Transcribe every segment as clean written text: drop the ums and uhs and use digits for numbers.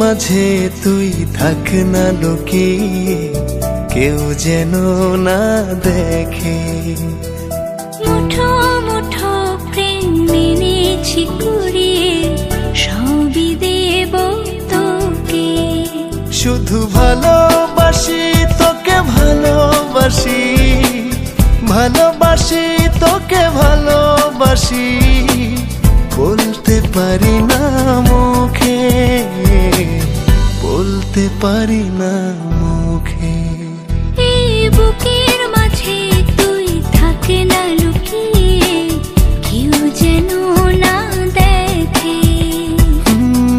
মাঝে তুই থাক না লুকিয়ে, কেউ যেন না দেখে। মুঠো মুঠো প্রেম মেনেছি কুড়িয়ে, সবই দেব তোকে। শুধু ভালোবাসি তোকে ভালোবাসি, ভালোবাসি তোকে ভালোবাসি, বলতে পারি না মুখে, বলতে পারি না মুখে। এই বুকের মাঝে তুই থাক না লুকিয়ে, কেউ যেন না দেখে।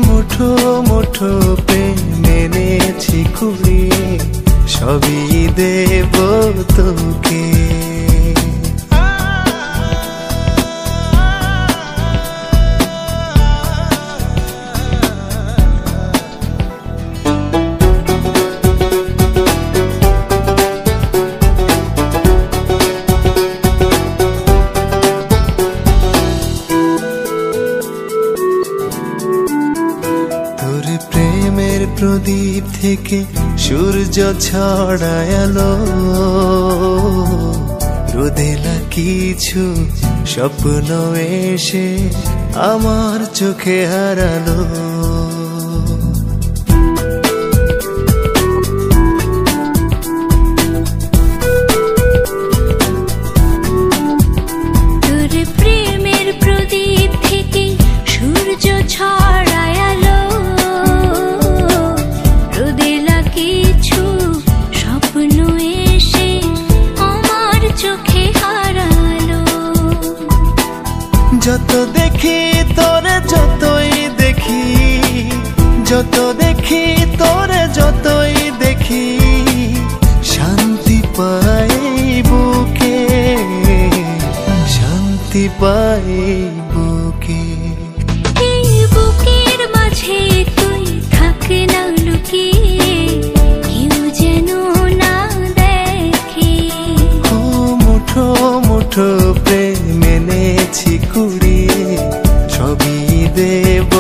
মুঠো মুঠো প্রেম মেনেছি কুড়িয়ে, সবই দেব তোকে। প্রদীপ থেকে সূর্য ছড়ায়ালো, রোদেলা কিছু স্বপ্ন এসে আমার চোখে হারালো। তোর প্রেমের প্রদীপ থেকে সূর্য ছড়ায়ালো, যত দেখি তোরে যতই দেখি, যত দেখি তোরে যতই দেখি, শান্তি পাই বুকে, শান্তি পাই বুকে। এই বুকের মাঝে তুই থাক না লুকিয়ে, কেউ যেন না দেখে। ও মুঠো মুঠো প্রেম মেনেছি কুড়িয়ে, সবই দেব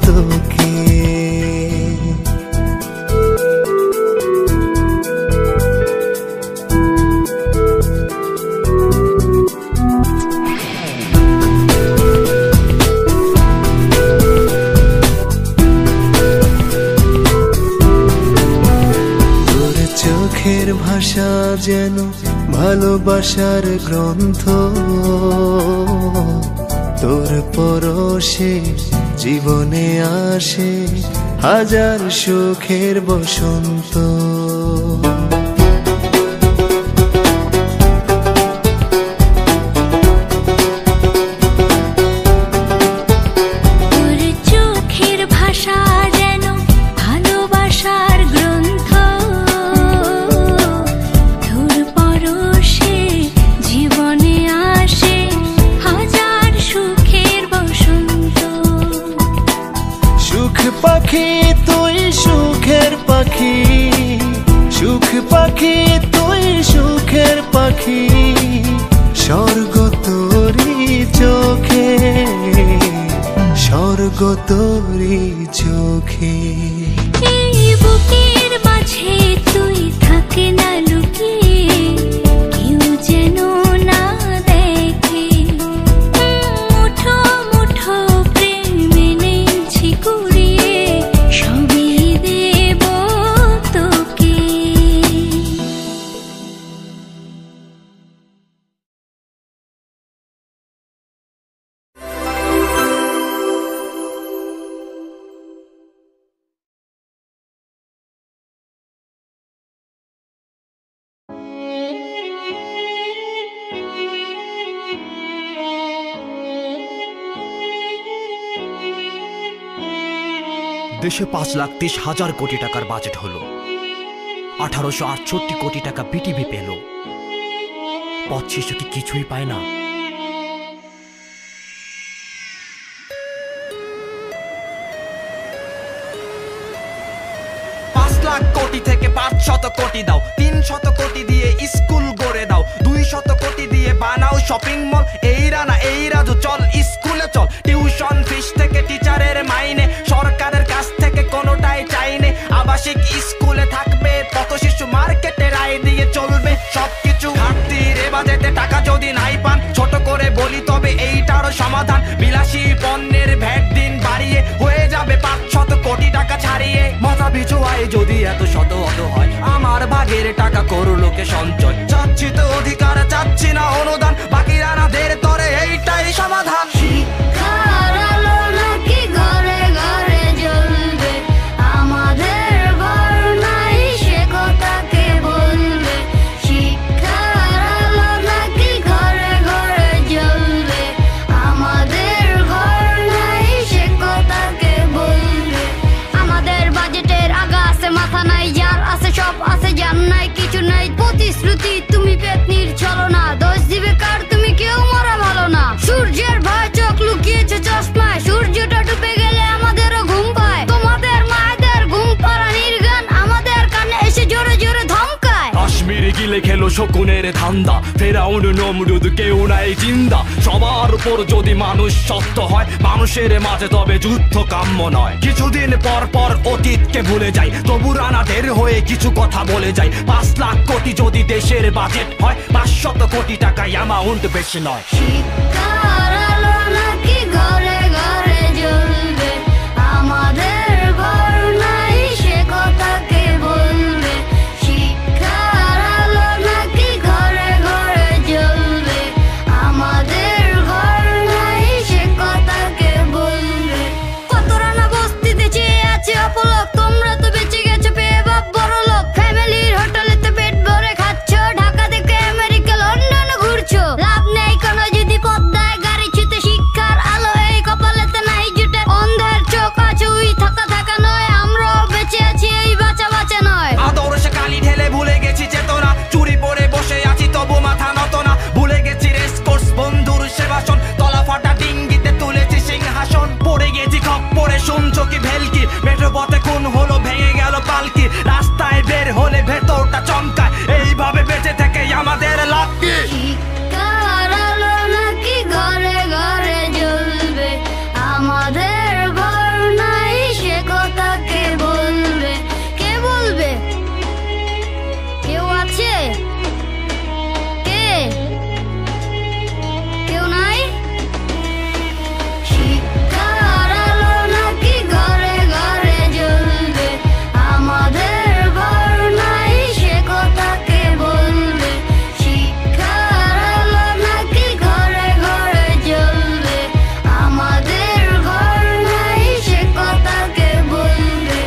তোকে। তোর চোখের ভাষা যেন ভালোবাসার গ্রন্থ, তোর পরশে জীবনে আসে হাজার সুখের বসন্ত। তোর চোখের ভাষা যেন ভালোবাসার গ্রন্থ, তোর পরশে জীবনে আসে হাজার সুখের বসন্ত। সুখ পাখি তুই সুখের পাখি, সুখ পাখি তুই সুখের পাখি, স্বর্গ তোরি চোখে, স্বর্গ তোরি চোখে। এই বুকের মাঝে তুই থাক না লুকিয়ে, কেউ যেন না দেখে। মুঠো মুঠো প্রেম মেনেছি কুড়িয়ে, সবই দেব তোকে। দেশে 5,30,000 কোটি টাকার বাজেট হলো, 1868 কোটি টাকা বিটিভি পেল। পথ শিশু কি কিছুই পায় না? 5 লাখ কোটি থেকে 500 কোটি দাও, 300 কোটি দিয়ে স্কুল গড়ে দাও, 200 কোটি দিয়ে বানাও শপিং মল। এই রানা এই রাজু চল স্কুলে চল, টিউশন ফিস থেকে টিচারের মাইনে, সরকারের কাছ থেকে কোনোটাই আবাসিক স্কুলে থাকবে, পথ শিশু মার্কেটে রায় দিয়ে চলবে সবকিছু। ঘাটতির এ বাজেটে টাকা যদি নাই পান, ছোট করে বলি তবে এইটারও সমাধান। বিলাসী পণ্যের ভ্যাট দিন বাড়িয়ে হয়ে যাবে 500 কোটি টাকা ছাড়িয়ে। মাথা পিছু আয় যদি এত শত অত হয়, আমার ভাগের টাকা করো লোকে সঞ্চয়। চাচ্ছি তো অধিকার, চাচ্ছি না অনুদান, বাকি রানাদের তরে এইটাই সমাধান। শিক্ষার আলো নাকি ঘরে ঘরে জ্বলবে, আমাদের ঘর নাই সে কথা কে বলবে। শিক্ষার আলো নাকি ঘরে ঘরে জ্বলবে, আমাদের ঘর নাই সে কথা কে বলবে। আমাদের বাজেটের আগা আছে মাথা নাই, যার আছে সব আছে, যার নাই কিছু নাই। প্রতিশ্রুতি তুমি পেতনির ছলনা, দোষ দিবে কার তুমি কেউ মরা ভালো না। সূর্যের ভয় চোখ লুকিয়েছে চশমায়, সূর্যটা ডুবে গেলে আমাদেরও ঘুম পায়। তোমাদের মায়েদের ঘুম পাড়া নির্গান আমাদের কানে এসে জোরে জোরে ধমকায়। কাশ্মীর গিলে খেলো শকুনের ধান্দা, ফেরাউন নমরুদ কেউ নাই জিন্দা। সবার উপর যদি মানুষ সত্য হয়, মানুষের মাঝে তবে যুদ্ধ কাম্য নয়। কিছুদিন পর পর অতীতকে ভুলে যাই, তবু রানাদের হয়ে কিছু কথা বলে যাই। 5 লাখ কোটি যদি দেশের বাজেট হয়, 500 কোটি টাকায় অ্যামাউন্ট বেশি নয়। শিক্ষার আলো নাকি ঘরে ঘরে জ্বলবে, আমাদের ঘর নাই সে কথা কে বলবে। শিক্ষার আলো নাকি ঘরে ঘরে জ্বলবে, আমাদের ঘর নাই সে কথা কে বলবে। কত রানা বস্তিতে চেয়ে আছে অপলক, তোমরা তো বেঁচে গেছো পেয়ে বাপ বড় লোক। ফ্যামিলির হোটেলেতে পেট ভরে খাচ্ছ, ঢাকা থেকে আমেরিকা লন্ডন ঘুরছো। লাভ নেই কোনো যদি পদ্মায় গাড়ি ছুতে, শিক্ষার আলো এই কপালেতে নাই জুটে। অন্ধের চোখ আছে উই থাকা থাকা নয়, আমরাও বেঁচে আছি এই বাঁচা বাঁচা নয়। আদর্শে কালি ঢেলে ভুলে গেছি চেতনা, চুরি পরে বসে আছি তবু মাথা নত না। ভুলে গেছি রেসকোর্স বন্ধুর সেবাসন, তলা ফাটা ডিঙ্গিতে তুলেছি সিংহাসন। পড়ে গেছি খপ্পরে শুনছো কি ভেলকি, মেট্রো পথে খুন হলো ভেঙে গেল পালকি। রাস্তায় বের হলে ভেতরটা চমকায়, এইভাবে বেঁচে থেকে আমাদের লাভ কি? শিক্ষার আলো নাকি ঘরে ঘরে জ্বলবে, আমাদের ঘর নাই সে কথা কে বলবে। কে বলবে? কেউ আছে? কে? কেউ নাই? শিক্ষার আলো নাকি ঘরে ঘরে জ্বলবে, আমাদের ঘর নাই সে কথা কে বলবে। শিক্ষার আলো নাকি ঘরে ঘরে জ্বলবে, আমাদের ঘর নাই সে কথা কে বলবে।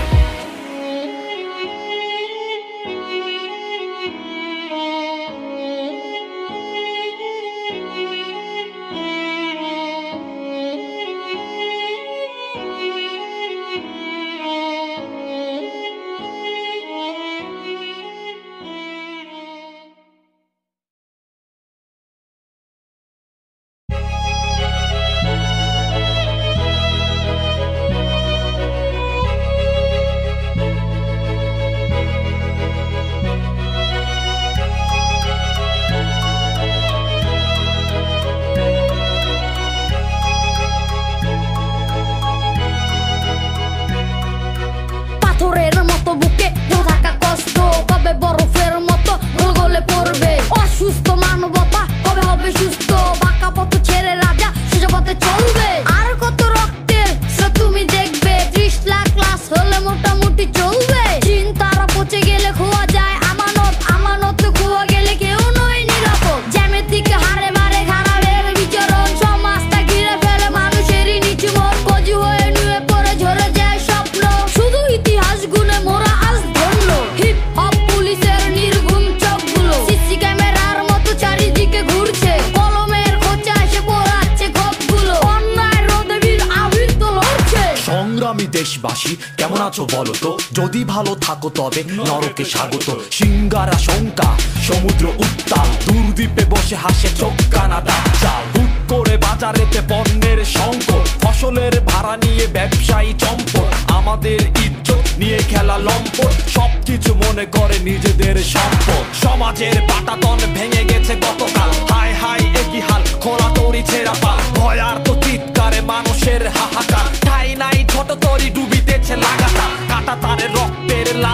পাথরের মতো বুকে থাকা কষ্ট কবে বরফের মতো গলে পড়বে। অসুস্থ মানবতা কবে হবে সুস্থ, বাঁকা পথ ছেড়ে রাজা সোজা পথে চলবে। আর কত রক্তের স্রোত তুমি দেখবে, 30 লাখ ক্লাস হলে মোটামুটি চলবে। চিন্তারা পচে গেলে খোয়া যায় আমানত, আমানত খোয়া গেলে কেউ নয় নিরাপদ। জ্যামিতিক হারে মারে খারাপের বিচরণ, সমাজটা ঘিরে ফেলে মানুষেরই নিচু মন। কজু হয়ে নুয়ে পড়ে ঝরে যায় স্বপ্ন, শুধু ইতিহাস গুনে মোরা আজ ধন্য। হিপ হপ পুলিশের নির্ঘুম চোখগুলো সিসি ক্যামেরার মতো চারিদিকে ঘুরছে। কলমের খোঁচা এসে পড়াচ্ছে খোপগুলো, অন্যায় রোদে বীর আবির তো লড়ছে। সংগ্রামী দেশবাসী কেমন আছো বলো তো, যদি ভালো থাকো তবে নরকে স্বাগত। সিঙ্গারা শঙ্কা সমুদ্র উত্তাল, দূরদ্বীপে বসে হাসে চোখ কানা দাঁড়। হুট করে বাজারেতে পণ্যের সংকট, ফসলের ভাড়া নিয়ে ব্যবসায়ী চম্পট। আমাদের ইজ্জত নিয়ে খেলা লম্পট, সবকিছু মনে করে নিজেদের সম্পদ। সমাজের পাটাতন ভেঙে গেছে গতকাল, হায় হায় একই হাল, খোলা তরি ছেঁড়া পাল। ভয়ার তো চিৎকারে মানুষের হাহাকার, ঠাই নাই ছোট তরি ডুবিতেছে লাগাতার। কাটা তারে রক্তের লাল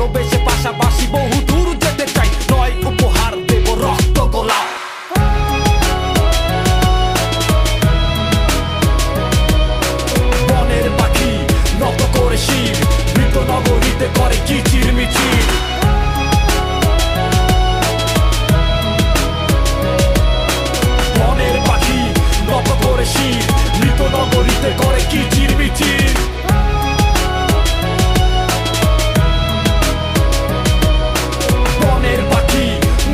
ভালোবেসে পাশাপাশি বহু দূর যেতে চাই, নয় উপহার দেব রক্ত গোলাপ। বনের পাখি নত করে শির, মৃত নগরীতে করে কিচির মিচির। বনের পাখি নত করে শির, মৃত নগরীতে করে কিচির মিচির। বনের পাখি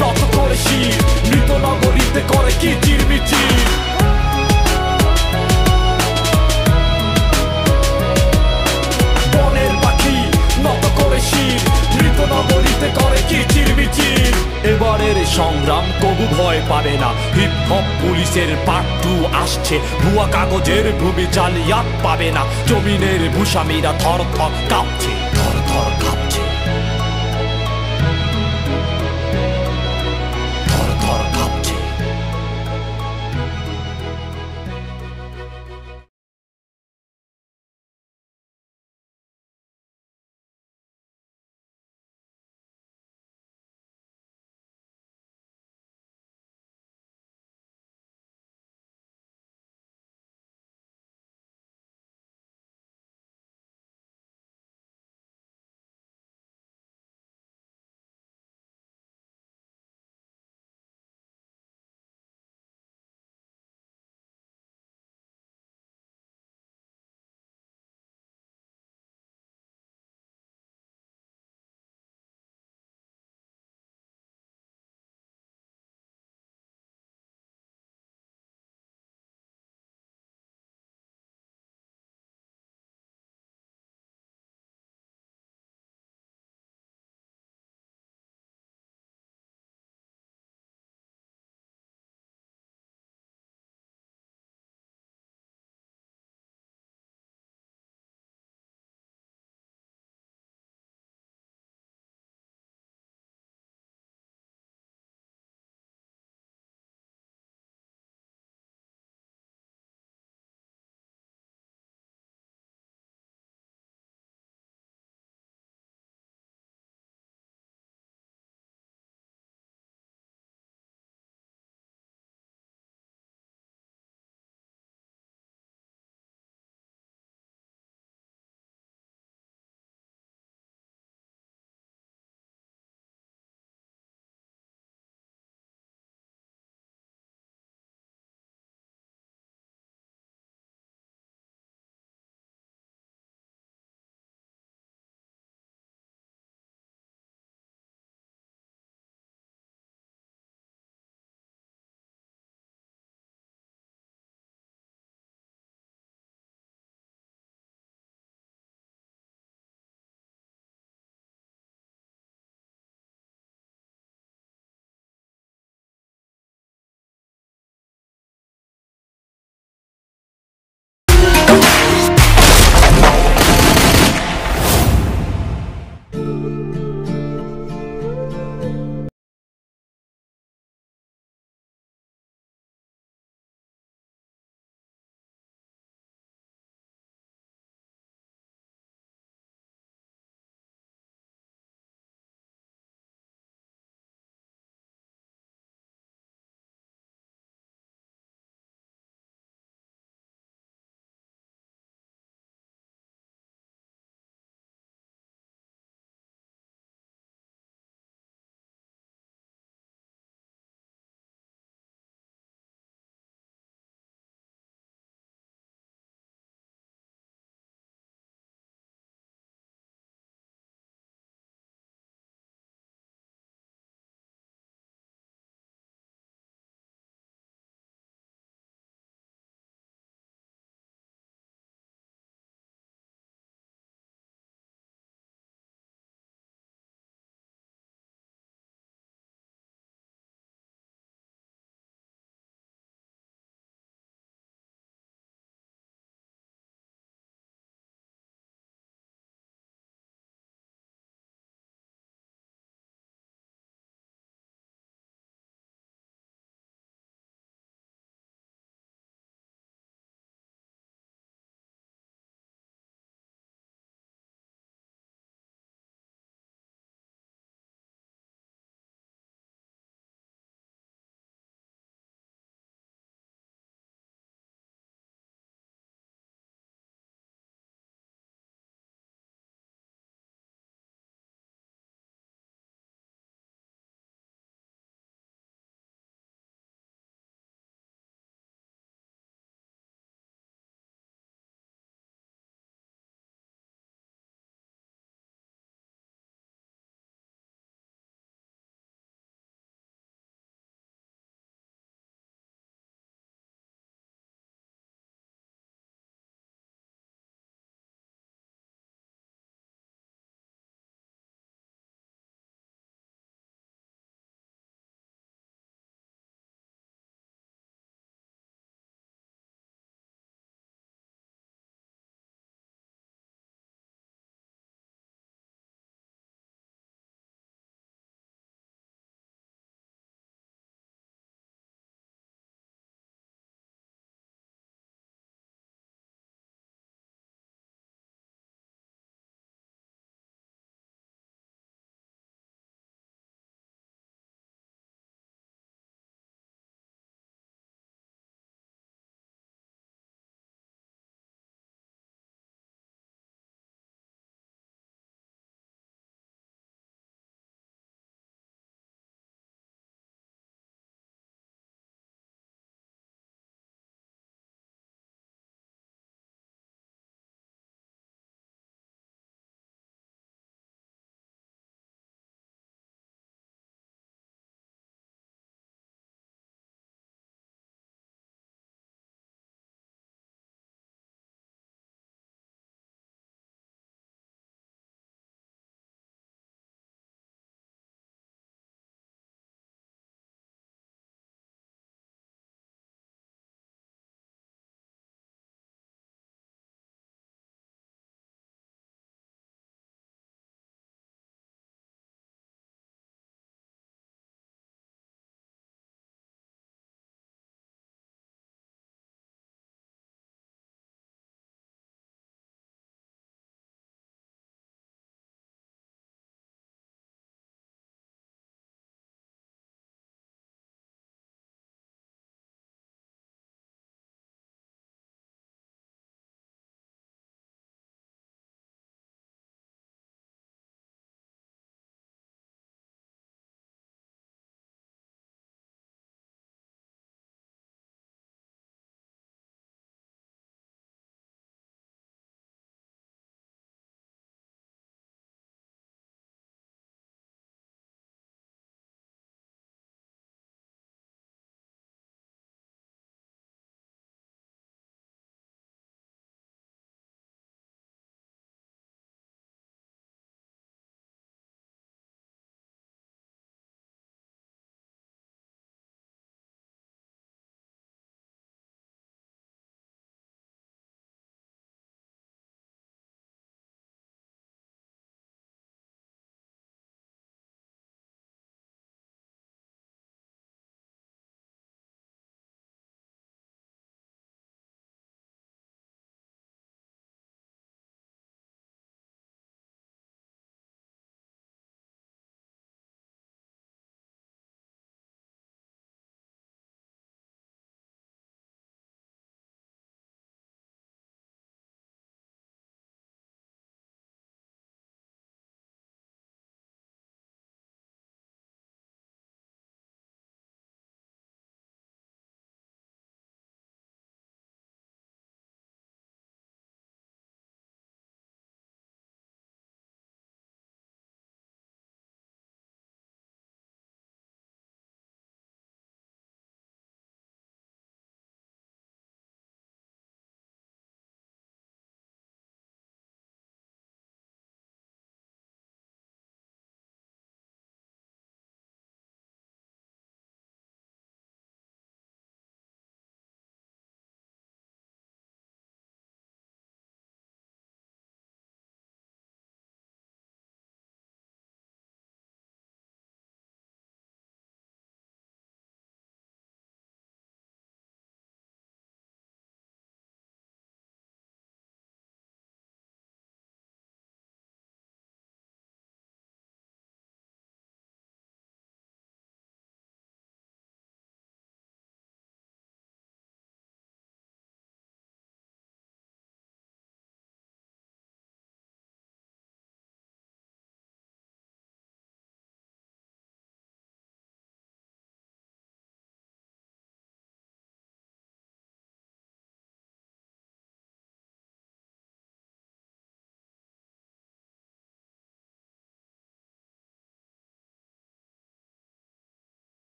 নত করে শির, মৃত নগরীতে করে কিচির মিচির। বনের পাখি নত করে শির, মৃত নগরীতে করে কিচির মিচির। এবারের সংগ্রাম কবু ভয় পাবে না, হিপ হপ পুলিশের পার্ট 2 আসছে। ভুয়া কাগজের ভূমি জালিয়াত পাবে না, জমিনের ভূস্বামীরা থর থর কাঁপছে।